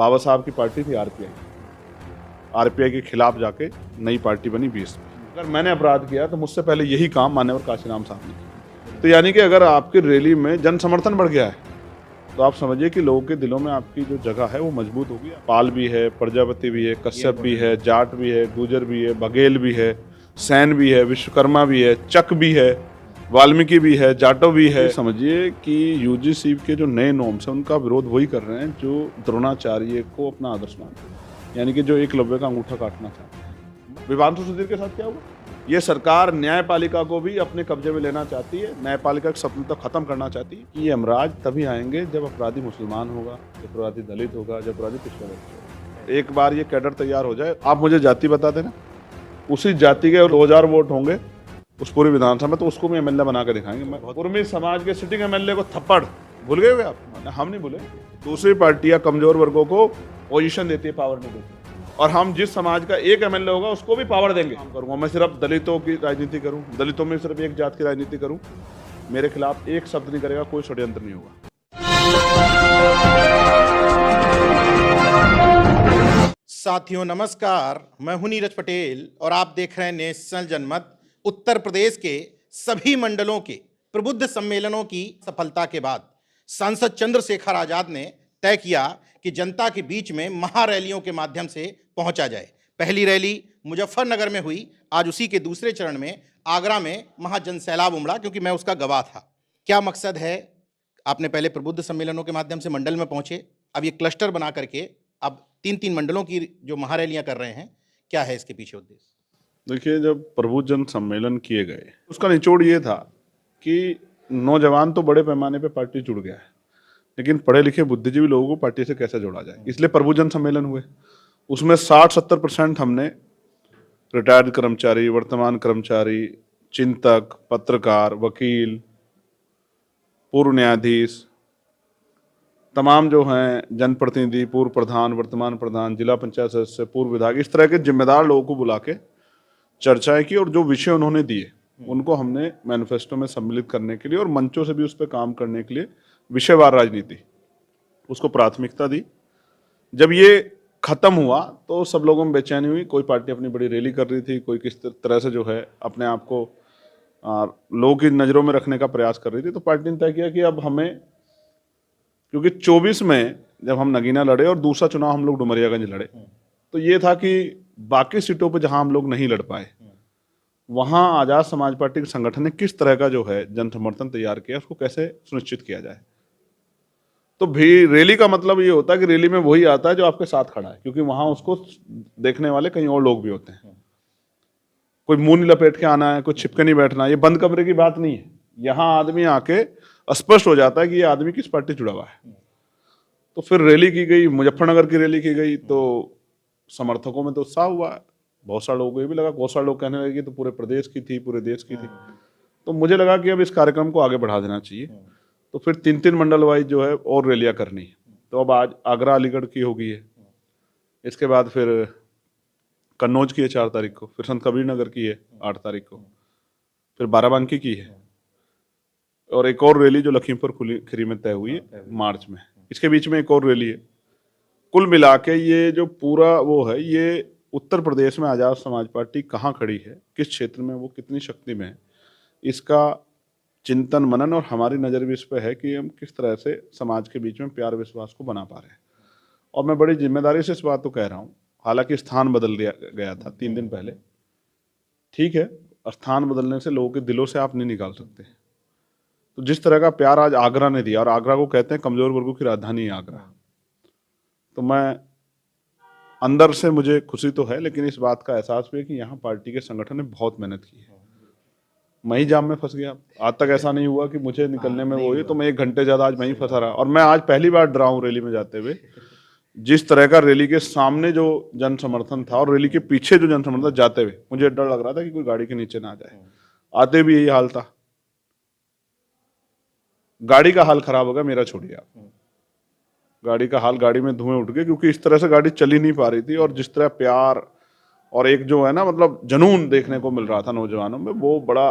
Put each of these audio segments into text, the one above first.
बाबा साहब की पार्टी थी आरपीआई। आरपीआई के खिलाफ जाके नई पार्टी बनी बीएसपी। अगर मैंने अपराध किया तो मुझसे पहले यही काम मान्यवर काशीराम साहब ने किया। तो यानी कि अगर आपकी रैली में जन समर्थन बढ़ गया है तो आप समझिए कि लोगों के दिलों में आपकी जो जगह है वो मजबूत होगी। पाल भी है, प्रजापति भी है, कश्यप भी है, जाट भी है, गुजर भी है, बघेल भी है, सैन भी है, विश्वकर्मा भी है, चक भी है, वाल्मीकि भी है, जाटो भी है। समझिए कि यूजीसी के जो नए नॉर्म्स हैं उनका विरोध वही कर रहे हैं जो द्रोणाचार्य को अपना आदर्श मानते हैं, यानी कि जो एकलव्य का अंगूठा काटना चाहते हैं। विवांशु सुधीर के साथ क्या हुआ? ये सरकार न्यायपालिका को भी अपने कब्जे में लेना चाहती है, न्यायपालिका की स्वतंत्रता खत्म करना चाहती है। कि ये यमराज तभी आएंगे जब अपराधी मुसलमान होगा, जब अपराधी दलित होगा, जब अपराधी पिछड़ा वर्ग होगा। एक बार ये कैडर तैयार हो जाए, आप मुझे जाति बता देना, उसी जाति के 2000 वोट होंगे उस पूरी विधानसभा में, तो उसको भी एमएलए बना के दिखाएंगे। कुर्मी समाज के सिटिंग एमएलए को थप्पड़ भूल गए हुए आप? हम नहीं भूले। दूसरी पार्टियां कमजोर वर्गों को पोजीशन देती है, पावर नहीं देती, और हम जिस समाज का एक एमएलए होगा उसको भी पावर देंगे। करूंगा मैं सिर्फ दलितों की राजनीति करूं, दलितों में सिर्फ एक जात की राजनीति करूं, मेरे खिलाफ एक शब्द नहीं करेगा, कोई षड्यंत्र नहीं होगा। साथियों नमस्कार, मैं हूं नीरज पटेल और आप देख रहे हैं नेशनल जनमत। उत्तर प्रदेश के सभी मंडलों के प्रबुद्ध सम्मेलनों की सफलता के बाद सांसद चंद्रशेखर आजाद ने तय किया कि जनता के बीच में महारैलियों के माध्यम से पहुंचा जाए। पहली रैली मुजफ्फरनगर में हुई, आज उसी के दूसरे चरण में आगरा में महाजन सैलाब उमड़ा, क्योंकि मैं उसका गवाह था। क्या मकसद है? आपने पहले प्रबुद्ध सम्मेलनों के माध्यम से मंडल में पहुंचे, अब ये क्लस्टर बना करके अब 3-3 मंडलों की जो महारैलियां कर रहे हैं, क्या है इसके पीछे उद्देश्य? देखिए, जब प्रबुद्ध जन सम्मेलन किए गए उसका निचोड़ ये था कि नौजवान तो बड़े पैमाने पे पार्टी जुड़ गया है, लेकिन पढ़े लिखे बुद्धिजीवी लोगों को पार्टी से कैसे जोड़ा जाए, इसलिए प्रबुद्ध जन सम्मेलन हुए। उसमें 60-70% हमने रिटायर्ड कर्मचारी, वर्तमान कर्मचारी, चिंतक, पत्रकार, वकील, पूर्व न्यायाधीश, तमाम जो हैं जनप्रतिनिधि, पूर्व प्रधान, वर्तमान प्रधान, जिला पंचायत सदस्य, पूर्व विधायक, इस तरह के जिम्मेदार लोगों को बुला के चर्चाएं की, और जो विषय उन्होंने दिए उनको हमने मैनिफेस्टो में सम्मिलित करने के लिए और मंचों से भी उस पर काम करने के लिए विषयवार राजनीति, उसको प्राथमिकता दी। जब ये खत्म हुआ तो सब लोगों में बेचैनी हुई। कोई पार्टी अपनी बड़ी रैली कर रही थी, कोई किस तरह से जो है अपने आप को लोगों की नज़रों में रखने का प्रयास कर रही थी। तो पार्टी ने तय किया कि अब हमें, क्योंकि 24 में जब हम नगीना लड़े और दूसरा चुनाव हम लोग डुमरियागंज लड़े, तो ये था कि बाकी सीटों पर जहां हम लोग नहीं लड़ पाए वहां आजाद समाज पार्टी के संगठन ने किस तरह का जो है जन समर्थन तैयार किया, उसको कैसे सुनिश्चित किया जाए। तो भी रैली का मतलब ये होता है कि रैली में वही आता है जो आपके साथ खड़ा है, क्योंकि वहां उसको देखने वाले कई और लोग भी होते हैं। कोई मुंह नहीं लपेट के आना है, कोई छिपके नहीं बैठना, ये बंद कमरे की बात नहीं है। यहाँ आदमी आके स्पष्ट हो जाता है कि ये आदमी किस पार्टी जुड़ा हुआ है। तो फिर रैली की गई, मुजफ्फरनगर की रैली की गई, तो समर्थकों में तो उत्साह हुआ। बहुत सारे लोगों को ये भी लगा, बहुत सारे लोग कहने लगे कि तो पूरे प्रदेश की थी, पूरे देश की थी। तो मुझे लगा कि अब इस कार्यक्रम को आगे बढ़ा देना चाहिए। तो फिर 3-3 मंडल वाइज जो है और रैलियां करनी है। तो अब आज आगरा अलीगढ़ की होगी है, इसके बाद फिर कन्नौज की है 4 तारीख को, फिर संत कबीर नगर की है 8 तारीख को, फिर बाराबंकी की है, और एक और रैली जो लखीमपुर खीरी में तय हुई है मार्च में। इसके बीच में एक और रैली है। कुल मिला के ये जो पूरा वो है, ये उत्तर प्रदेश में आजाद समाज पार्टी कहाँ खड़ी है, किस क्षेत्र में वो कितनी शक्ति में है, इसका चिंतन मनन, और हमारी नज़र भी इस पर है कि हम किस तरह से समाज के बीच में प्यार विश्वास को बना पा रहे हैं। और मैं बड़ी जिम्मेदारी से इस बात को कह रहा हूँ, हालांकि स्थान बदल दिया गया था 3 दिन पहले, ठीक है, स्थान बदलने से लोगों के दिलों से आप नहीं निकाल सकते। तो जिस तरह का प्यार आज आगरा ने दिया, और आगरा को कहते हैं कमजोर वर्गों की राजधानी है आगरा, तो मैं अंदर से मुझे खुशी तो है, लेकिन इस बात का एहसास भी है कि यहाँ पार्टी के संगठन ने बहुत मेहनत की है। मैं ही जाम में फंस गया, आज तक ऐसा नहीं हुआ कि मुझे निकलने में वो ही, तो मैं 1 घंटे ज़्यादा आज मैं ही फंसा रहा। और मैं आज पहली बार डरा हूँ रैली में जाते हुए। जिस तरह का रैली के सामने जो जन समर्थन था और रैली के पीछे जो जन समर्थन जाते हुए, मुझे डर लग रहा था कि कोई गाड़ी के नीचे ना आ जाए। आते भी यही हाल था। गाड़ी का हाल खराब हो गया, मेरा छोड़िए आप, गाड़ी का हाल, गाड़ी में धुएं उठ गए, क्योंकि इस तरह से गाड़ी चल ही नहीं पा रही थी। और जिस तरह प्यार और एक जो है ना, मतलब जुनून देखने को मिल रहा था नौजवानों में, वो बड़ा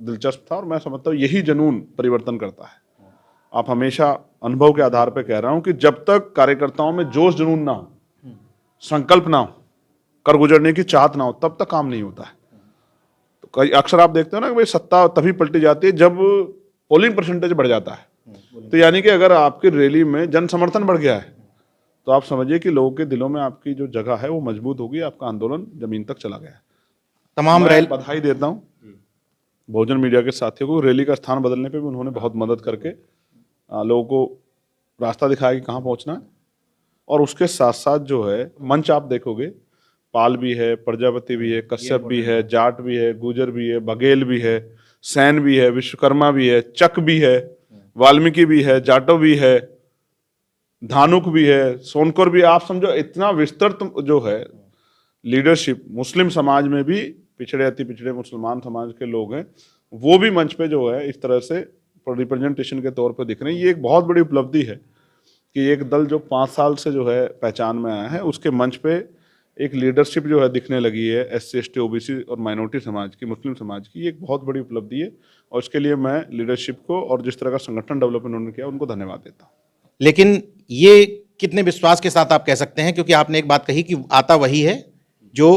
दिलचस्प था। और मैं समझता हूँ यही जुनून परिवर्तन करता है। आप हमेशा अनुभव के आधार पर कह रहा हूं कि जब तक कार्यकर्ताओं में जोश जुनून ना हो, संकल्प ना हो, कर गुजरने की चाहत ना हो, तब तक काम नहीं होता है। तो कई अक्सर आप देखते हो ना कि भाई सत्ता तभी पलटी जाती है जब पोलिंग परसेंटेज बढ़ जाता है। तो यानी कि अगर आपकी रैली में जन समर्थन बढ़ गया है तो आप समझिए कि लोगों के दिलों में आपकी जो जगह है वो मजबूत होगी, आपका आंदोलन जमीन तक चला गया है। तमाम मैं रैली बधाई देता हूँ बहुजन मीडिया के साथियों को, रैली का स्थान बदलने पे भी उन्होंने बहुत मदद करके लोगों को रास्ता दिखाया कि कहाँ पहुँचना है। और उसके साथ साथ जो है मंच आप देखोगे, पाल भी है, प्रजापति भी है, कश्यप भी है, जाट भी है, गुजर भी है, बघेल भी है, सैन भी है, विश्वकर्मा भी है, चक भी है, वाल्मीकि भी है, जाटव भी है, धानुक भी है, सोनकर भी। आप समझो इतना विस्तृत जो है लीडरशिप, मुस्लिम समाज में भी पिछड़े अति पिछड़े मुसलमान समाज के लोग हैं, वो भी मंच पे जो है इस तरह से रिप्रेजेंटेशन के तौर पे दिख रहे हैं। ये एक बहुत बड़ी उपलब्धि है कि एक दल जो 5 साल से जो है पहचान में आया है, उसके मंच पे एक लीडरशिप जो है दिखने लगी है SC ST OBC और माइनॉरिटी समाज की, मुस्लिम समाज की। ये एक बहुत बड़ी उपलब्धि है और इसके लिए मैं लीडरशिप को और जिस तरह का संगठन डेवलप उन्होंने किया उनको धन्यवाद देता हूँ। लेकिन ये कितने विश्वास के साथ आप कह सकते हैं, क्योंकि आपने एक बात कही कि आता वही है जो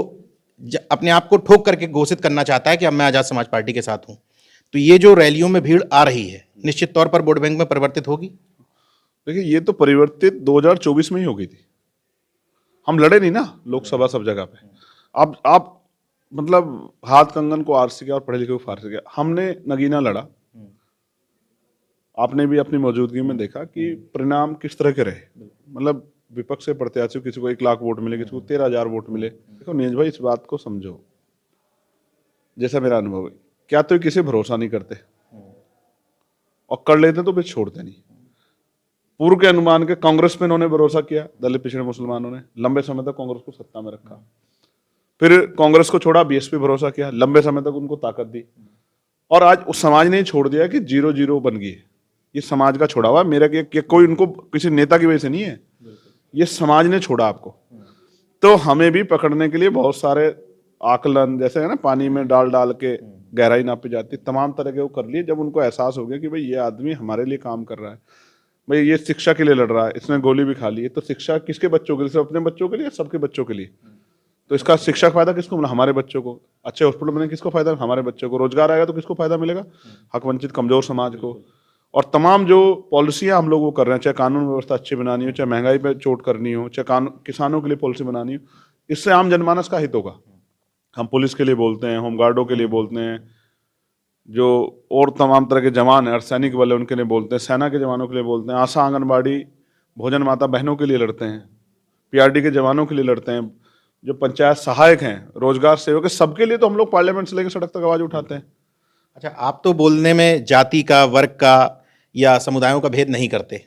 अपने आप को ठोक करके घोषित करना चाहता है कि अब मैं आजाद समाज पार्टी के साथ हूं। तो ये जो रैलियों में भीड़ आ रही है निश्चित तौर पर वोट बैंक में परिवर्तित होगी। देखिए ये तो परिवर्तित 2024 में ही हो गई थी। हम लड़े नहीं ना लोकसभा सब जगह पे। अब आप मतलब हाथ कंगन को आरसी किया और पढ़े लिखे को फारसी किया। हमने नगीना लड़ा, आपने भी अपनी मौजूदगी में देखा कि परिणाम किस तरह के रहे। मतलब विपक्ष से प्रत्याशी किसी को 1 लाख वोट मिले, किसी को 13,000 वोट मिले। देखो नीरज भाई, इस बात को समझो, जैसा मेरा अनुभव है, क्या तो किसी भरोसा नहीं करते और कर लेते तो फिर छोड़ते नहीं। पूर्व के अनुमान के कांग्रेस पे इन्होंने भरोसा किया, दलित पिछड़े मुसलमानों ने लंबे समय तक कांग्रेस को सत्ता में रखा। फिर कांग्रेस को छोड़ा, BSP भरोसा किया, लंबे समय तक उनको ताकत दी। और आज उस समाज ने छोड़ दिया कि 0-0 बन गई। ये समाज का छोड़ा हुआ, मेरा कि कोई उनको किसी नेता की वजह से नहीं है, ये समाज ने छोड़ा आपको। तो हमें भी पकड़ने के लिए बहुत सारे आकलन, जैसे है ना पानी में डाल डाल के गहराई नापी जाती, तमाम तरह के वो कर लिए। जब उनको एहसास हो गया कि भाई ये आदमी हमारे लिए काम कर रहा है, भाई ये शिक्षा के लिए लड़ रहा है, इसने गोली भी खा ली है, तो शिक्षा किसके बच्चों के लिए? सिर्फ अपने बच्चों के लिए, सबके बच्चों के लिए। तो इसका शिक्षा का फायदा किसको मिला? हमारे बच्चों को। अच्छे हॉस्पिटल बने किसको फायदा? हमारे बच्चों को। रोजगार आएगा तो किसको फायदा मिलेगा? हक वंचित कमजोर समाज को। और तमाम जो पॉलिसियां हम लोग वो कर रहे हैं, चाहे कानून व्यवस्था अच्छी बनानी हो, चाहे महंगाई पे चोट करनी हो, चाहे किसानों के लिए पॉलिसी बनानी हो, इससे आम जनमानस का हित होगा। हम पुलिस के लिए बोलते हैं, होमगार्डों के लिए बोलते हैं, जो और तमाम तरह के जवान हैं, अर्धसैनिक बल है उनके लिए बोलते हैं, सेना के जवानों के लिए बोलते हैं, आशा आंगनबाड़ी भोजन माता बहनों के लिए लड़ते हैं, PRD के जवानों के लिए लड़ते हैं, जो पंचायत सहायक हैं, रोजगार सेवक है, सबके लिए तो हम लोग पार्लियामेंट से लेकर सड़क तक आवाज उठाते हैं। अच्छा, आप तो बोलने में जाति का, वर्ग का या समुदायों का भेद नहीं करते,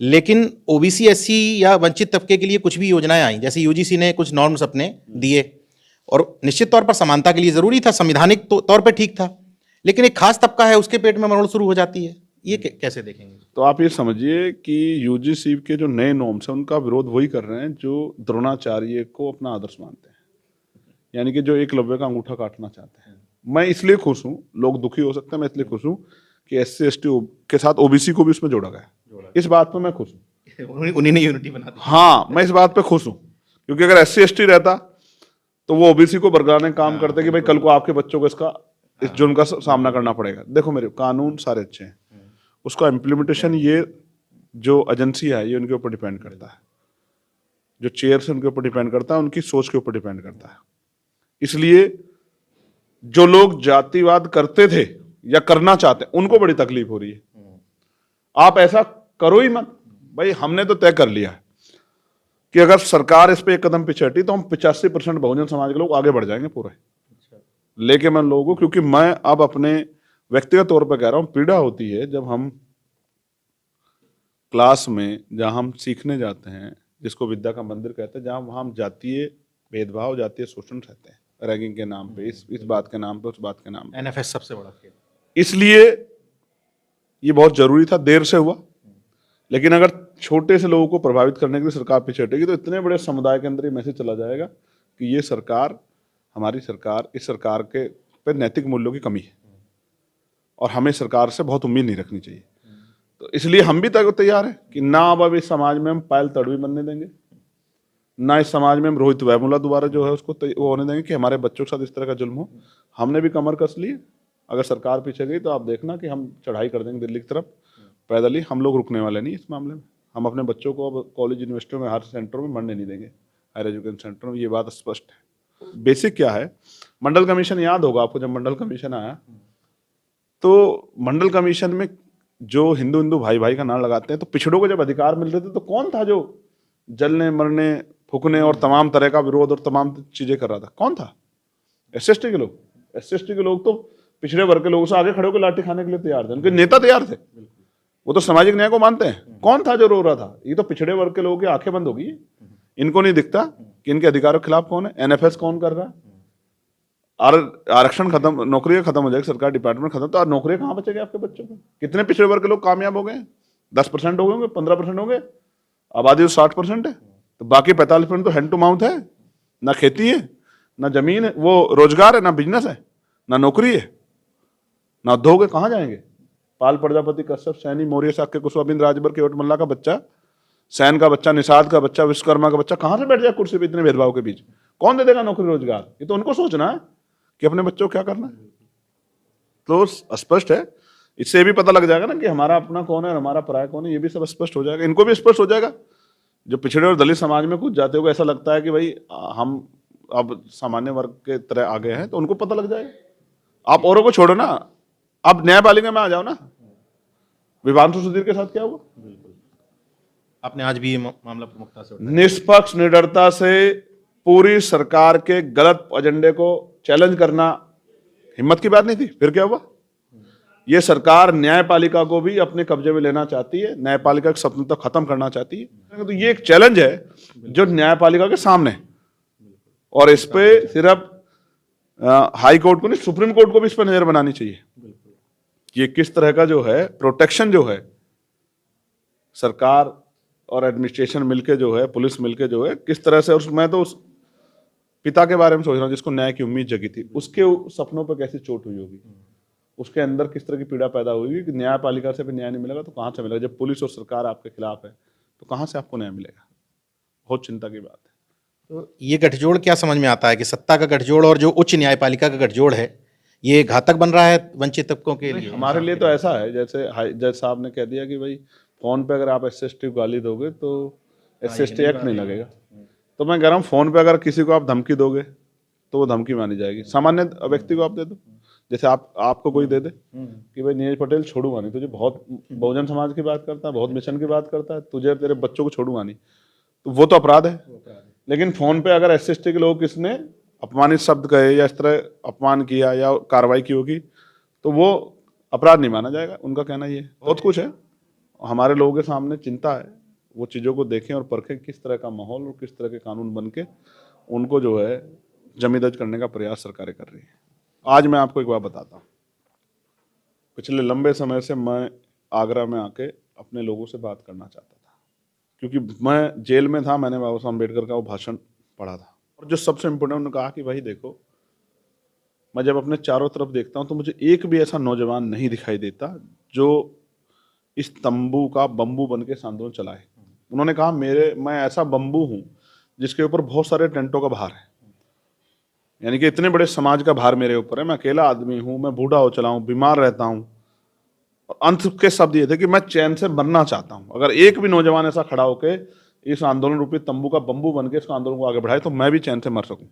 लेकिन OBC SC या वंचित तबके के लिए कुछ भी योजनाएं आई, जैसे UGC ने कुछ नॉर्म्स अपने दिए और निश्चित तौर पर समानता के लिए जरूरी था, संवैधानिक तौर पर ठीक था, लेकिन एक खास तबका है उसके पेट में मरोड़ शुरू हो जाती है। ये कैसे देखेंगे? तो आप ये समझिए कि UGC के जो नए नॉर्म्स हैं उनका विरोध वही कर रहे हैं जो द्रोणाचार्य को अपना आदर्श मानते हैं, यानी कि जो एकलव्य का अंगूठा काटना चाहते हैं। मैं इसलिए खुश हूँ, लोग दुखी हो सकते हैं, मैं इसलिए खुश हूँ कि SC ST के साथ OBC को भी उसमें जोड़ा गया। इस बात पर मैं खुश हूँ। उन्हीं ने यूनिटी बना दी। हाँ, मैं इस बात पे खुश हूँ, क्योंकि अगर SC ST रहता तो वो OBC को बरगलाने का काम करते कि भाई कल को आपके बच्चों को इस जुर्म का सामना करना पड़ेगा। देखो मेरे कानून सारे अच्छे हैं, उसका इम्प्लीमेंटेशन ये जो एजेंसी है ये उनके ऊपर डिपेंड करता है, जो चेयर्स उनके ऊपर डिपेंड करता है, उनकी सोच के ऊपर डिपेंड करता है। इसलिए जो लोग जातिवाद करते थे या करना चाहते हैं उनको बड़ी तकलीफ हो रही है। आप ऐसा करो ही मत भाई। हमने तो तय कर लिया है कि अगर सरकार इस पे एक कदम पीछे हटी तो हम 85% बहुजन समाज के लोग आगे बढ़ जाएंगे पूरे लेके मैं लोगों को। क्योंकि मैं अब अपने व्यक्तिगत तौर पर कह रहा हूं, पीड़ा होती है जब हम क्लास में जहां हम सीखने जाते हैं, जिसको विद्या का मंदिर कहते हैं, जहां वहां हम जातीय भेदभाव, जातीय शोषण रहते हैं, रैगिंग के नाम पे, इस बात के नाम पे, उस बात के नाम पे। NFS सबसे बड़ा खेल। इसलिए ये बहुत जरूरी था, देर से हुआ, लेकिन अगर छोटे से लोगों को प्रभावित करने के लिए सरकार पीछे हटेगी तो इतने बड़े समुदाय के अंदर ये मैसेज चला जाएगा कि ये सरकार, हमारी सरकार, इस सरकार के पे नैतिक मूल्यों की कमी है और हमें सरकार से बहुत उम्मीद नहीं रखनी चाहिए। तो इसलिए हम भी तैयार हैं कि ना अब इस समाज में हम पायल तड़वी बनने देंगे, ना इस समाज में हम रोहित वेमुला दोबारा जो है उसको वो होने देंगे कि हमारे बच्चों के साथ इस तरह का जुल्म हो। हमने भी कमर कस ली है, अगर सरकार पीछे गई तो आप देखना कि हम चढ़ाई कर देंगे दिल्ली की तरफ पैदल ही। हम लोग रुकने वाले नहीं इस मामले में। हम अपने बच्चों को अब कॉलेज यूनिवर्सिटियों में, हर सेंटर में मरने नहीं देंगे, हायर एजुकेशन सेंटर में, ये बात स्पष्ट है। बेसिक क्या है, मंडल कमीशन याद होगा आपको, जब मंडल कमीशन आया तो मंडल कमीशन में जो हिंदू हिंदू भाई भाई का नाम लगाते हैं, तो पिछड़ों को जब अधिकार मिल रहे थे तो कौन था जो जलने मरने फूकने और तमाम तरह का विरोध और तमाम चीजें कर रहा था? कौन था? एसएसटी के लोग। एसएसटी के लोग तो पिछड़े वर्ग के लोगों से आगे खड़े होकर लाठी खाने के लिए तैयार थे, उनके नेता तैयार थे, वो तो सामाजिक न्याय को मानते हैं। कौन था जो रो रहा था? ये तो पिछड़े वर्ग के लोगों की आंखें बंद हो गई। इनको नहीं दिखता कि इनके अधिकारों के खिलाफ कौन है। एनएफएस कौन कर रहा है? आरक्षण खत्म, नौकरी खत्म हो जाएगी, सरकार डिपार्टमेंट खत्म, तो नौकरी कहां बचेगी आपके बच्चों को? कितने पिछड़े वर्ग के लोग कामयाब हो गए? 10% हो गए होंगे, 15% हो गए। आबादी तो 60% है, तो बाकी 45% तो हैंड टू माउथ है। ना खेती है, ना जमीन है, वो रोजगार है, ना बिजनेस है, ना नौकरी है, ना उद्योग है। कहां जाएंगे? पाल प्रजापति, कश्यप, सैनी, मौर्य, शाक्य, कुशवाहा, राजभर, केवटमल्ला का बच्चा, सैन का बच्चा, निषाद का बच्चा, विश्वकर्मा का बच्चा कहां से बैठ जाए कुर्सी पे इतने भेदभाव के बीच? कौन दे देगा नौकरी रोजगार? ये तो उनको सोचना है कि अपने बच्चों को क्या करना है। तो स्पष्ट है, इससे भी पता लग जाएगा ना कि हमारा अपना कौन है और हमारा पराया कौन है। ये भी सब स्पष्ट हो जाएगा, इनको भी स्पष्ट हो जाएगा। जो पिछड़े और दलित समाज में कुछ जाते हुए ऐसा लगता है कि भाई हम अब सामान्य वर्ग के तरह आ गए हैं, तो उनको पता लग जाएगा। आप औरों को छोड़ो ना, अब न्यायपालिका में आ जाओ ना। विवांशु सुधीर के साथ क्या हुआ? आपने आज भी ये मामला प्रमुखता से उठाया। निष्पक्ष निडरता से पूरी सरकार के गलत एजेंडे को चैलेंज करना हिम्मत की बात नहीं थी। फिर क्या हुआ? ये सरकार न्यायपालिका को भी अपने कब्जे में लेना चाहती है, न्यायपालिका के सपने तक खत्म करना चाहती है। तो ये एक चैलेंज है जो न्यायपालिका के सामने, और इस पे सिर्फ हाई कोर्ट को नहीं, सुप्रीम कोर्ट को भी इस पर नजर बनानी चाहिए। ये किस तरह का जो है प्रोटेक्शन जो है सरकार और एडमिनिस्ट्रेशन मिलके जो है, पुलिस मिलके जो है, किस तरह से। और मैं तो उस पिता के बारे में सोच रहा हूँ जिसको न्याय की उम्मीद जगी थी, उसके सपनों पर कैसी चोट हुई होगी, उसके अंदर किस तरह की पीड़ा पैदा हुई कि न्यायपालिका से भी न्याय नहीं मिलेगा तो कहाँ से मिलेगा? जब पुलिस और सरकार आपके खिलाफ है तो कहाँ से आपको न्याय मिलेगा? बहुत चिंता की बात है। तो ये गठजोड़ क्या समझ में आता है कि सत्ता का गठजोड़ और जो उच्च न्यायपालिका का गठजोड़ है, ये घातक बन रहा है वंचित तबकों के लिए? हमारे लिए तो ऐसा है, जैसे जज साहब ने कह दिया कि भाई फोन पे अगर आप एसएसटी को गाली दोगे तो एसएसटी एक्ट नहीं लगेगा। तो मैं कह रहा हूँ फोन पे अगर किसी को आप धमकी दोगे तो वो धमकी मानी जाएगी। सामान्य व्यक्ति को आप दे दो, जैसे आपको कोई दे दे कि भाई नीरज पटेल छोड़ूंगा नहीं तुझे, बहुत बहुजन समाज की बात करता है, बहुत मिशन की बात करता है, तुझे तेरे बच्चों को छोड़ूंगा नहीं, तो वो तो अपराध है। लेकिन फोन पे अगर एसएसटी के लोग किसने अपमानित शब्द कहे या इस तरह अपमान किया या कार्रवाई की होगी तो वो अपराध नहीं माना जाएगा। उनका कहना ये बहुत कुछ है। हमारे लोगों के सामने चिंता है, वो चीज़ों को देखें और परखें किस तरह का माहौल और किस तरह के कानून बन के उनको जो है जमीदज करने का प्रयास सरकारें कर रही है। आज मैं आपको एक बात बताता हूँ, पिछले लंबे समय से मैं आगरा में आके अपने लोगों से बात करना चाहता था, क्योंकि मैं जेल में था, मैंने बाबा साहब अम्बेडकर का वो भाषण पढ़ा था। और जो सबसे इम्पोर्टेंट उन्होंने कहा कि भाई देखो, मैं जब अपने चारों तरफ देखता हूँ तो मुझे एक भी ऐसा नौजवान नहीं दिखाई देता जो इस तंबू का बम्बू बन के इस आंदोलन चलाए। उन्होंने कहा मैं ऐसा बम्बू हूँ जिसके ऊपर बहुत सारे टेंटों का भार है, यानी कि इतने बड़े समाज का भार मेरे ऊपर है। मैं अकेला आदमी हूँ, मैं बूढ़ा हो चला हूँ, बीमार रहता हूँ। और अंत के शब्द ये थे कि मैं चैन से मरना चाहता हूँ। अगर एक भी नौजवान ऐसा खड़ा होकर इस आंदोलन रूपी तंबू का बम्बू बन के इस आंदोलन को आगे बढ़ाए तो मैं भी चैन से मर सकूँ।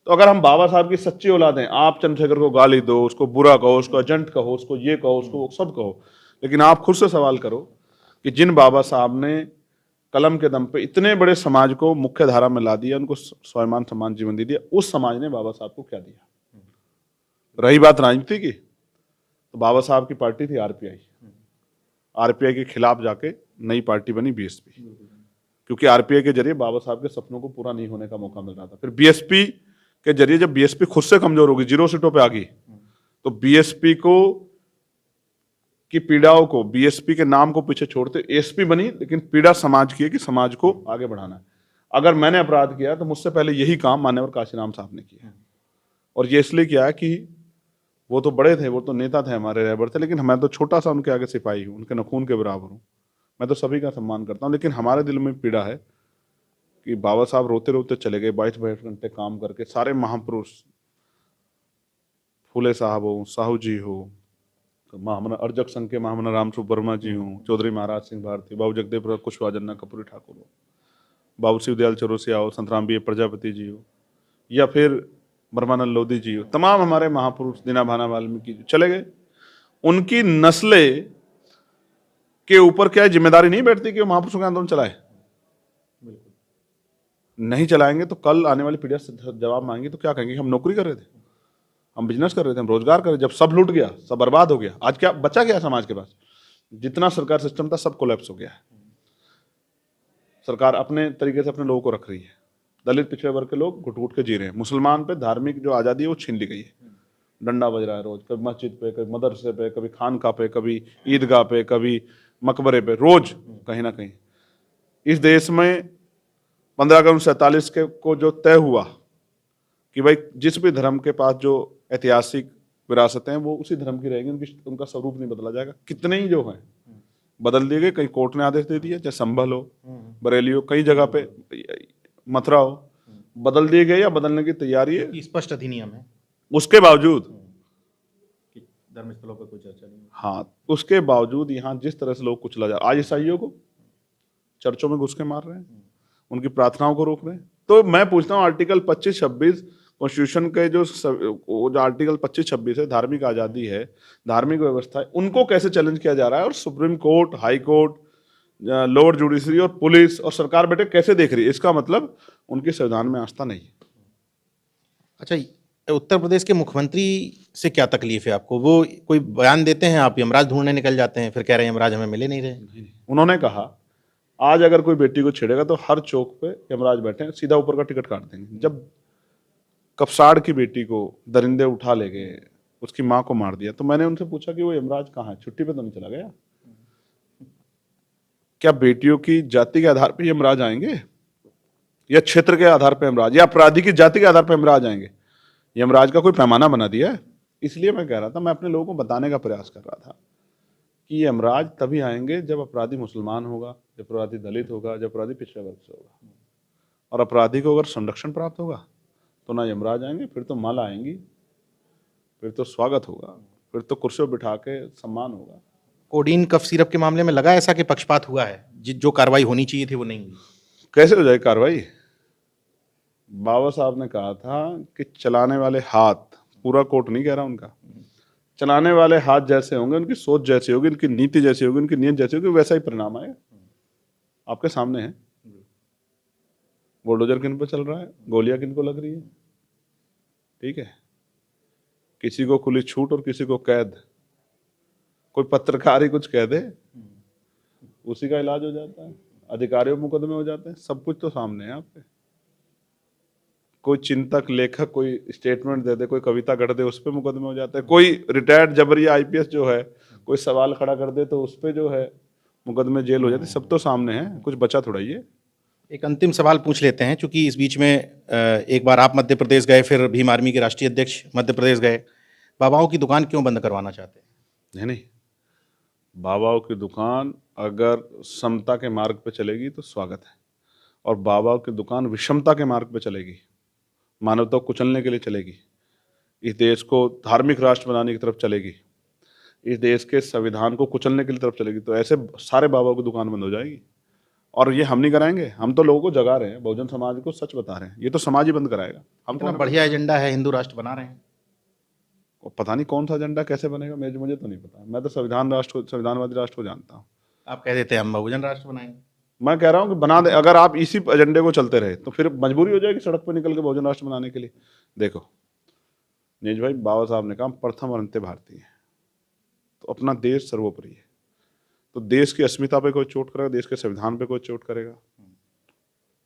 तो अगर हम बाबा साहब की सच्ची औलाद हैं, आप चंद्रशेखर को गाली दो, उसको बुरा कहो, उसको एजेंट कहो, उसको ये कहो, उसको सब कहो, लेकिन आप खुद से सवाल करो कि जिन बाबा साहब ने कलम के दम पे इतने बड़े समाज को मुख्य धारा में ला दिया, उनको स्वाभिमान सम्मान जीवन दे दिया, उस समाज ने बाबा साहब को क्या दिया? रही बात राजनीति की, तो बाबा साहब की पार्टी थी आरपीआई। आरपीआई के खिलाफ जाके नई पार्टी बनी बीएसपी, क्योंकि आरपीआई के जरिए बाबा साहब के सपनों को पूरा नहीं होने का मौका मिल रहा था। फिर बीएसपी के जरिए जब बीएसपी खुद से कमजोर होगी, 0 सीटों पे आ गई, तो बीएसपी को की पीड़ाओं को, बीएसपी के नाम को पीछे छोड़ते एसपी बनी, लेकिन पीड़ा समाज की है कि समाज को आगे बढ़ाना है। अगर मैंने अपराध किया तो मुझसे पहले यही काम मान्यवर काशीराम साहब ने किया, और ये इसलिए किया कि वो तो बड़े थे, वो तो नेता थे, हमारे रहबर थे, लेकिन मैं तो छोटा सा उनके आगे सिपाही हूँ, उनके नखून के बराबर हूँ। मैं तो सभी का सम्मान करता हूँ, लेकिन हमारे दिल में पीड़ा है कि बाबा साहब रोते रोते चले गए, 22 घंटे काम करके। सारे महापुरुष, फूले साहब हो, साहू जी हो, महामना अर्जक संघ के महामना राम स्वरूप वर्मा जी हों, चौधरी महाराज सिंह भारती, बाबू जगदेव प्रसाद कुशवाहा, जन्ना कपूरी ठाकुर हो, बाबू शिवदयाल चौरसिया हो, संतराम बी प्रजापति जी हो, या फिर ब्रह्मानंद लोधी जी हो, तमाम हमारे महापुरुष, दीना भाना वाल्मीकि जी चले गए। उनकी नस्लें के ऊपर क्या जिम्मेदारी नहीं बैठती कि वो महापुरुषों का आंदोलन चलाए? नहीं चलाएंगे तो कल आने वाली पीढ़ियां से जवाब मांगी तो क्या कहेंगे? हम नौकरी कर रहे थे, हम बिजनेस कर रहे थे, हम रोजगार कर रहे थे। जब सब लूट गया, सब बर्बाद हो गया, आज क्या बचा क्या समाज के पास? जितना सरकार सिस्टम था सब कोलैप्स हो गया है। सरकार अपने तरीके से अपने लोगों को रख रही है। दलित पिछड़े वर्ग के लोग घुट घुट के जी रहे हैं। मुसलमान पे धार्मिक जो आज़ादी है वो छीन ली गई है। डंडा बज रहा है रोज, कभी मस्जिद पे, कभी मदरसे पे, कभी खानका पे, कभी ईदगाह पे, कभी मकबरे पे, रोज कहीं ना कहीं। इस देश में 15 अगस्त 1947 के को जो तय हुआ कि भाई जिस भी धर्म के पास जो ऐतिहासिक विरासतें हैं वो उसी धर्म की रहेंगी, उनका स्वरूप नहीं बदला जाएगा। कितने ही जो हैं बदल दिए गए, कहीं कोर्ट ने आदेश दे दिया, चाहे संभल हो, बरेली हो, कई जगह पे, मथुरा हो, बदल दिए गए या बदलने की तैयारी है। स्पष्ट अधिनियम है उसके बावजूद कि धर्म स्थलों पर कोई चर्चा नहीं। हाँ, उसके बावजूद यहाँ जिस तरह से लोग कुचला जा, आज ईसाइयों को चर्चों में घुस के मार रहे हैं, उनकी प्रार्थनाओं को रोक रहे हैं। तो मैं पूछता हूँ, आर्टिकल 25-26 कॉन्स्टिट्यूशन के जो आर्टिकल 25-26 है, धार्मिक आज़ादी है, धार्मिक व्यवस्था है, उनको कैसे चैलेंज किया जा रहा है? और supreme court, high court, lower judiciary और पुलिस और सरकार बेटे कैसे देख रही है? इसका मतलब उनकी संविधान में आस्था नहीं है। अच्छा, उत्तर प्रदेश के मुख्यमंत्री से क्या तकलीफ है आपको? वो कोई बयान देते हैं, आप यमराज ढूंढने निकल जाते हैं, फिर कह रहे हैं यमराज हमें मिले नहीं रहे। उन्होंने कहा आज अगर कोई बेटी को छेड़ेगा तो हर चौक पे यमराज बैठे हैं, सीधा ऊपर का टिकट काट देंगे। जब कपसाड़ की बेटी को दरिंदे उठा ले गए, उसकी माँ को मार दिया, तो मैंने उनसे पूछा कि वो यमराज कहाँ है? छुट्टी पे तो नहीं चला गया? क्या बेटियों की जाति के आधार पे यमराज आएंगे, या क्षेत्र के आधार पे यमराज, या अपराधी की जाति के आधार पे यमराज आएंगे? यमराज का कोई पैमाना बना दिया है? इसलिए मैं कह रहा था, मैं अपने लोगों को बताने का प्रयास कर रहा था कि यमराज तभी आएंगे जब अपराधी मुसलमान होगा, जब अपराधी दलित होगा, जब अपराधी पिछड़े वर्ग से होगा। और अपराधी को अगर संरक्षण प्राप्त होगा तो ना यमराज आएंगे, फिर तो माला आएंगी, फिर तो स्वागत होगा, फिर तो कुर्सियों बिठा के सम्मान होगा। कोडीन कफ सिरप के मामले में लगा ऐसा कि पक्षपात हुआ है, जो कार्रवाई होनी चाहिए थी वो नहीं हुई? कैसे हो जाए कार्रवाई? बाबा साहब ने कहा था कि चलाने वाले हाथ, पूरा कोर्ट नहीं कह रहा उनका, चलाने वाले हाथ जैसे होंगे, उनकी सोच जैसी होगी, उनकी नीति जैसी होगी, उनकी नीयत जैसी होगी, वैसा ही परिणाम आएगा। आपके सामने है, बुलडोजर किन पे चल रहा है, गोलियां किन को लग रही है, ठीक है? किसी को खुली छूट और किसी को कैद। कोई पत्रकार ही कुछ कह दे, उसी का इलाज हो जाता है, अधिकारियों मुकदमे हो जाते हैं, सब कुछ तो सामने है आपके। कोई चिंतक, लेखक कोई स्टेटमेंट दे दे, कोई कविता गढ़ दे, उस पर मुकदमे हो जाते हैं। कोई रिटायर्ड जबरिया आईपीएस जो है कोई सवाल खड़ा कर दे तो उस पर जो है मुकदमे, जेल हो जाती, सब तो सामने है, कुछ बचा थोड़ा ही है। एक अंतिम सवाल पूछ लेते हैं, क्योंकि इस बीच में एक बार आप मध्य प्रदेश गए, फिर भीम आर्मी के राष्ट्रीय अध्यक्ष मध्य प्रदेश गए। बाबाओं की दुकान क्यों बंद करवाना चाहते हैं? नहीं, बाबाओं की दुकान अगर समता के मार्ग पे चलेगी तो स्वागत है, और बाबाओं की दुकान विषमता के मार्ग पे चलेगी, मानवता को कुचलने के लिए चलेगी, इस देश को धार्मिक राष्ट्र बनाने की तरफ चलेगी, इस देश के संविधान को कुचलने की तरफ चलेगी, तो ऐसे सारे बाबाओं की दुकान बंद हो जाएगी। और ये हम नहीं कराएंगे, हम तो लोगों को जगा रहे हैं, बहुजन समाज को सच बता रहे हैं, ये तो समाज ही बंद कराएगा। हम इतना बढ़िया एजेंडा है, हिंदू राष्ट्र बना रहे हैं, पता नहीं कौन सा एजेंडा कैसे बनेगा, मुझे तो नहीं पता। मैं तो संविधानवादी राष्ट्र को जानता हूँ। आप कह देते हैं हम बहुजन राष्ट्र बनाएंगे। मैं कह रहा हूँ कि बना दे। अगर आप इसी एजेंडे को चलते रहे तो फिर मजबूरी हो जाएगी सड़क पर निकल के बहुजन राष्ट्र बनाने के लिए। देखो नीज भाई, बाबा साहब ने कहा प्रथम और अंत्य भारतीय है, तो अपना देश सर्वोपरि है। तो देश की अस्मिता पे कोई चोट करेगा, देश के संविधान पे कोई चोट करेगा,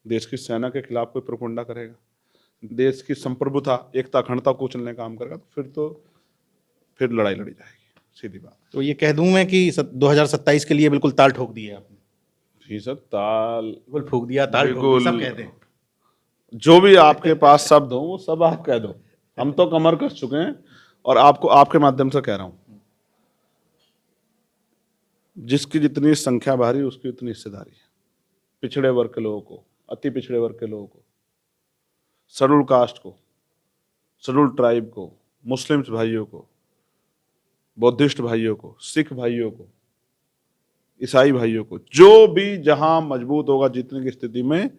देश की सेना के खिलाफ कोई प्रोपेगेंडा करेगा, देश की संप्रभुता, एकता, अखंडता को कुचलने का काम करेगा, तो फिर लड़ाई लड़ी जाएगी, सीधी बात। तो ये कह दूं मैं कि 2027 के लिए बिल्कुल ताल ठोक दी है आपने? जी सर, ताल बिल्कुल ठोक दिया, ताल ठोक दी, सब कहते हैं। जो भी आपके पास शब्द हो वो सब आप कह दो, हम तो कमर कस चुके हैं। और आपको आपके माध्यम से कह रहा हूं, जिसकी जितनी संख्या भारी उसकी उतनी हिस्सेदारी है। पिछड़े वर्ग के लोगों को, अति पिछड़े वर्ग के लोगों को, शेड्यूल कास्ट को, शेड्यूल ट्राइब को, मुस्लिम्स भाइयों को, बौद्धिस्ट भाइयों को, सिख भाइयों को, ईसाई भाइयों को, जो भी जहां मजबूत होगा जीतने की स्थिति में,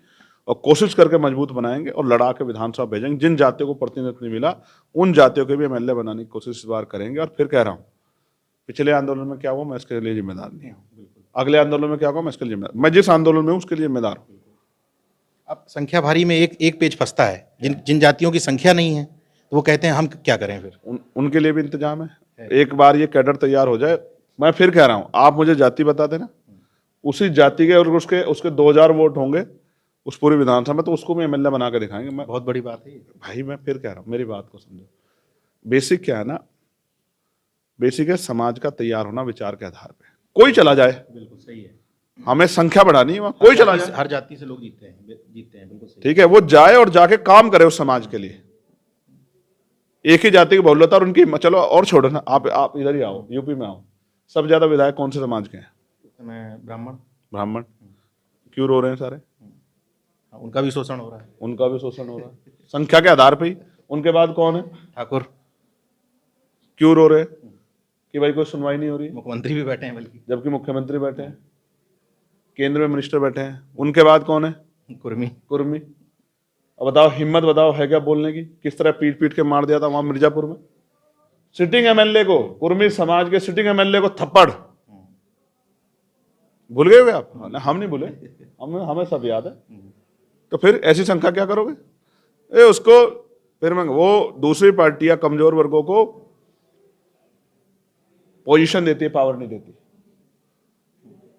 और कोशिश करके मजबूत बनाएंगे और लड़ा के विधानसभा भेजेंगे। जिन जातियों को प्रतिनिधित्व नहीं मिला उन जातियों के भी एमएलए बनाने की कोशिश इस बार करेंगे। और फिर कह रहा हूं, पिछले आंदोलन में क्या हुआ मैं इसके लिए जिम्मेदार नहीं हूं, अगले आंदोलन में क्या होगा मैं इसके लिए जिम्मेदार, मैं जिस आंदोलन में हूं उसके लिए जिम्मेदार हूं। अब संख्या भारी में एक पेज फंसता है, जिन जातियों की संख्या नहीं है तो वो कहते हैं हम क्या करें फिर। उनके लिए भी इंतजाम है। एक बार ये कैडर तैयार हो जाए, मैं फिर कह रहा हूं, आप मुझे जाति बता देना, उसी जाति के और उसके 2000 वोट होंगे उस पूरी विधानसभा में, तो उसको भी एमएलए बना के दिखाएंगे। मैं बहुत बड़ी बात है भाई, मैं फिर कह रहा हूं, मेरी बात को समझो। बेसिक क्या है ना, बेसिक है समाज का तैयार होना विचार के आधार पे। कोई चला जाए, बिल्कुल सही है, हमें संख्या बढ़ानी है, वहां कोई चला जाए, हर जाति से लोग जीतते हैं बिल्कुल सही। ठीक है, वो जाए और जाके काम करे उस समाज के लिए। एक ही जाति की बहुलता और उनकी, चलो और छोड़ो ना, आप इधर ही आओ, यूपी में आओ, सबसे ज्यादा विधायक कौन से समाज के हैं? ब्राह्मण। क्यों रो रहे हैं सारे? उनका भी शोषण हो रहा है। उनका भी शोषण हो रहा है संख्या के आधार पे ही। उनके बाद कौन है? ठाकुर। क्यों रो रहे हैं कि भाई कोई सुनवाई नहीं हो रही? मुख्यमंत्री भी बैठे हैं, बल्कि जबकि मुख्यमंत्री बैठे हैं, केंद्र में मिनिस्टर बैठे हैं। उनके बाद कौन है? कुर्मी। अब बताओ, हिम्मत बताओ है क्या बोलने की? किस तरह पीट पीट के मार दिया था वहां मिर्जापुर में सिटिंग एमएलए को, कुर्मी समाज के सिटिंग एमएलए को थप्पड़। भूल गए हुए आप? हम नहीं भूले, हमें सब याद है। तो फिर ऐसी संख्या क्या करोगे? उसको फिर मैं, वो दूसरी पार्टियां कमजोर वर्गों को पोजीशन देती है, पावर नहीं देती।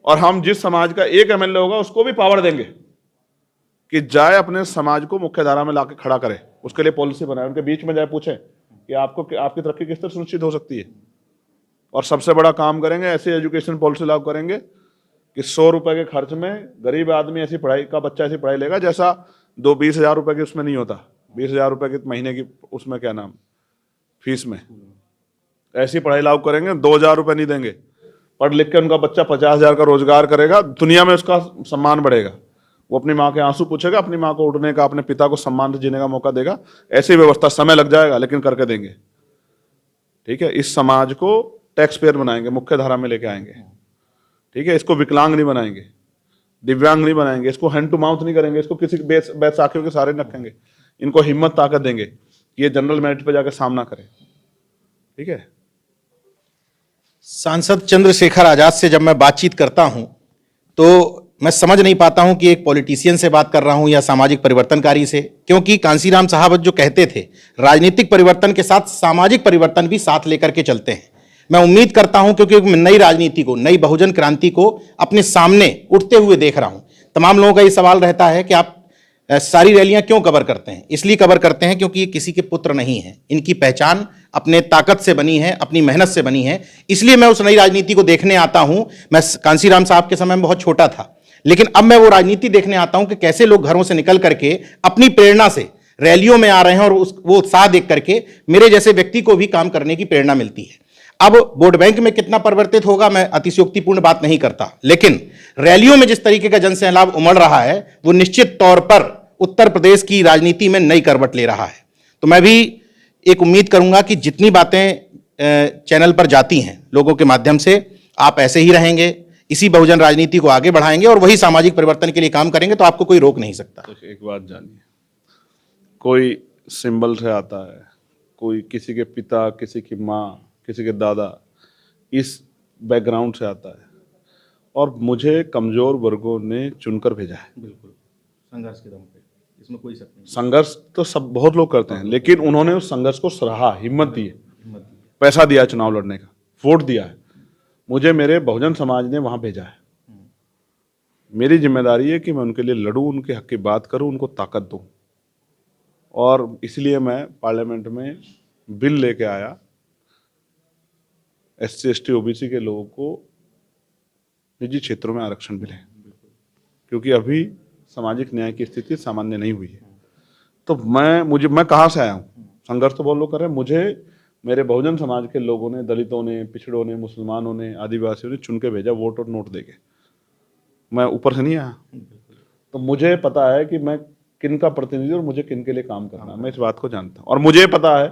और हम जिस समाज का एक एमएलए होगा उसको भी पावर देंगे कि जाए अपने समाज को मुख्य धारा में लाके खड़ा करे, उसके लिए पॉलिसी बनाए, उनके बीच में जाए पूछे कि आपकी तरक्की किस तरह सुनिश्चित हो सकती है। और सबसे बड़ा काम करेंगे, ऐसी एजुकेशन पॉलिसी लागू करेंगे कि 100 रुपए के खर्च में गरीब आदमी ऐसी पढ़ाई का बच्चा ऐसी पढ़ाई लेगा जैसा 20,000 रुपए की उसमें नहीं होता, 20,000 रुपए की महीने की उसमें क्या नाम फीस में, ऐसी पढ़ाई लागू करेंगे। 2,000 रुपए नहीं देंगे, पढ़ लिख के उनका बच्चा 50,000 का रोजगार करेगा, दुनिया में उसका सम्मान बढ़ेगा। वो अपनी माँ के आंसू पूछेगा, अपनी माँ को उठने का, अपने पिता को सम्मान से जीने का मौका देगा। ऐसी व्यवस्था, समय लग जाएगा लेकिन करके देंगे, ठीक है। इस समाज को टैक्स पेयर बनाएंगे, मुख्य धारा में लेके आएंगे, ठीक है। इसको विकलांग नहीं बनाएंगे, दिव्यांग नहीं बनाएंगे, इसको हैंड टू माउथ नहीं करेंगे, इसको किसी बैसाखियों के सहारे नहीं रखेंगे। इनको हिम्मत ताकत देंगे कि ये जनरल मेरिट पे जाकर सामना करें, ठीक है। सांसद चंद्रशेखर आजाद से जब मैं बातचीत करता हूं तो मैं समझ नहीं पाता हूं कि एक पॉलिटिशियन से बात कर रहा हूं या सामाजिक परिवर्तनकारी से, क्योंकि कांसीराम साहब जो कहते थे राजनीतिक परिवर्तन के साथ सामाजिक परिवर्तन भी साथ लेकर के चलते हैं। मैं उम्मीद करता हूं, क्योंकि नई राजनीति को, नई बहुजन क्रांति को अपने सामने उठते हुए देख रहा हूं। तमाम लोगों का ये सवाल रहता है कि आप सारी रैलियां क्यों कवर करते हैं? इसलिए कवर करते हैं क्योंकि ये किसी के पुत्र नहीं है, इनकी पहचान अपने ताकत से बनी है, अपनी मेहनत से बनी है। इसलिए मैं उस नई राजनीति को देखने आता हूं। मैं कांसीराम साहब के समय में बहुत छोटा था, लेकिन अब मैं वो राजनीति देखने आता हूं कि कैसे लोग घरों से निकल करके अपनी प्रेरणा से रैलियों में आ रहे हैं, और वो उत्साह देख करके मेरे जैसे व्यक्ति को भी काम करने की प्रेरणा मिलती है। अब वोट बैंक में कितना परिवर्तित होगा मैं अतिशयोक्तिपूर्ण बात नहीं करता, लेकिन रैलियों में जिस तरीके का जनसैलाब उमड़ रहा है वो निश्चित तौर पर उत्तर प्रदेश की राजनीति में नई करवट ले रहा है। तो मैं भी एक उम्मीद करूंगा कि जितनी बातें चैनल पर जाती हैं लोगों के माध्यम से, आप ऐसे ही रहेंगे, इसी बहुजन राजनीति को आगे बढ़ाएंगे और वही सामाजिक परिवर्तन के लिए काम करेंगे, तो आपको कोई रोक नहीं सकता। तो एक बात जानिए, कोई सिंबल से आता है, कोई किसी के पिता, किसी की माँ, किसी के दादा, इस बैकग्राउंड से आता है, और मुझे कमजोर वर्गों ने चुनकर भेजा है। बिल्कुल, संघर्ष के दम पे, इसमें कोई शक नहीं। संघर्ष तो सब बहुत लोग करते हैं, लेकिन उन्होंने उस संघर्ष को सराहा, हिम्मत दी, पैसा दिया चुनाव लड़ने का, वोट दिया है। मुझे मेरे बहुजन समाज ने वहां भेजा है। मेरी जिम्मेदारी है कि मैं उनके लिए लड़ूं, उनके हक की बात करूं, उनको ताकत दूं। और इसलिए मैं पार्लियामेंट में बिल लेके आया, SC ST OBC के लोगों को निजी क्षेत्रों में आरक्षण मिले, क्योंकि अभी सामाजिक न्याय की स्थिति सामान्य नहीं हुई है। तो मैं कहाँ से आया हूँ? संघर्ष तो बहुत लोग कर रहे हैं, मुझे मेरे बहुजन समाज के लोगों ने, दलितों ने, पिछड़ों ने, मुसलमानों ने, आदिवासियों ने चुन के भेजा वोट और नोट देके। मैं ऊपर से नहीं आया। तो मुझे पता है कि मैं किन का प्रतिनिधि और मुझे किन के लिए काम करना है, मैं इस बात को जानता हूं। और मुझे पता है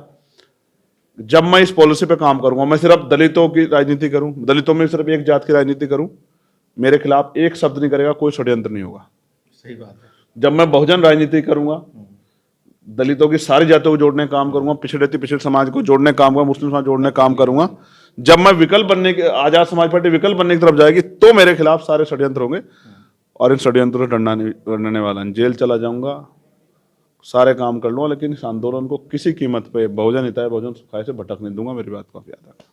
जब मैं इस पॉलिसी पे काम करूंगा, मैं सिर्फ दलितों की राजनीति करूं, दलितों में सिर्फ एक जात की राजनीति करूं, मेरे खिलाफ एक शब्द नहीं करेगा, कोई षड्यंत्र नहीं होगा। सही बात है। जब मैं बहुजन राजनीति करूंगा, दलितों की सारी जातों को जोड़ने का काम करूंगा, पिछड़े समाज को जोड़ने का काम करूंगा, मुस्लिम समाज जोड़ने का काम करूंगा। जब मैं विकल्प बनने के, आजाद समाज पार्टी विकल्प बनने की तरफ जाएगी, तो मेरे खिलाफ सारे षड्यंत्र होंगे और इन षड्यंत्रों से डरने वाला नहीं। जेल चला जाऊंगा, सारे काम कर लूंगा, लेकिन इस आंदोलन को किसी कीमत पे बहुजन हिताय बहुजन सुखाय से भटक नहीं दूंगा। मेरी बात काफी याद है।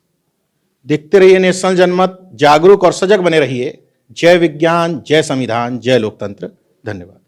देखते रहिए नेशनल जनमत, जागरूक और सजग बने रहिए। जय विज्ञान, जय संविधान, जय लोकतंत्र। धन्यवाद।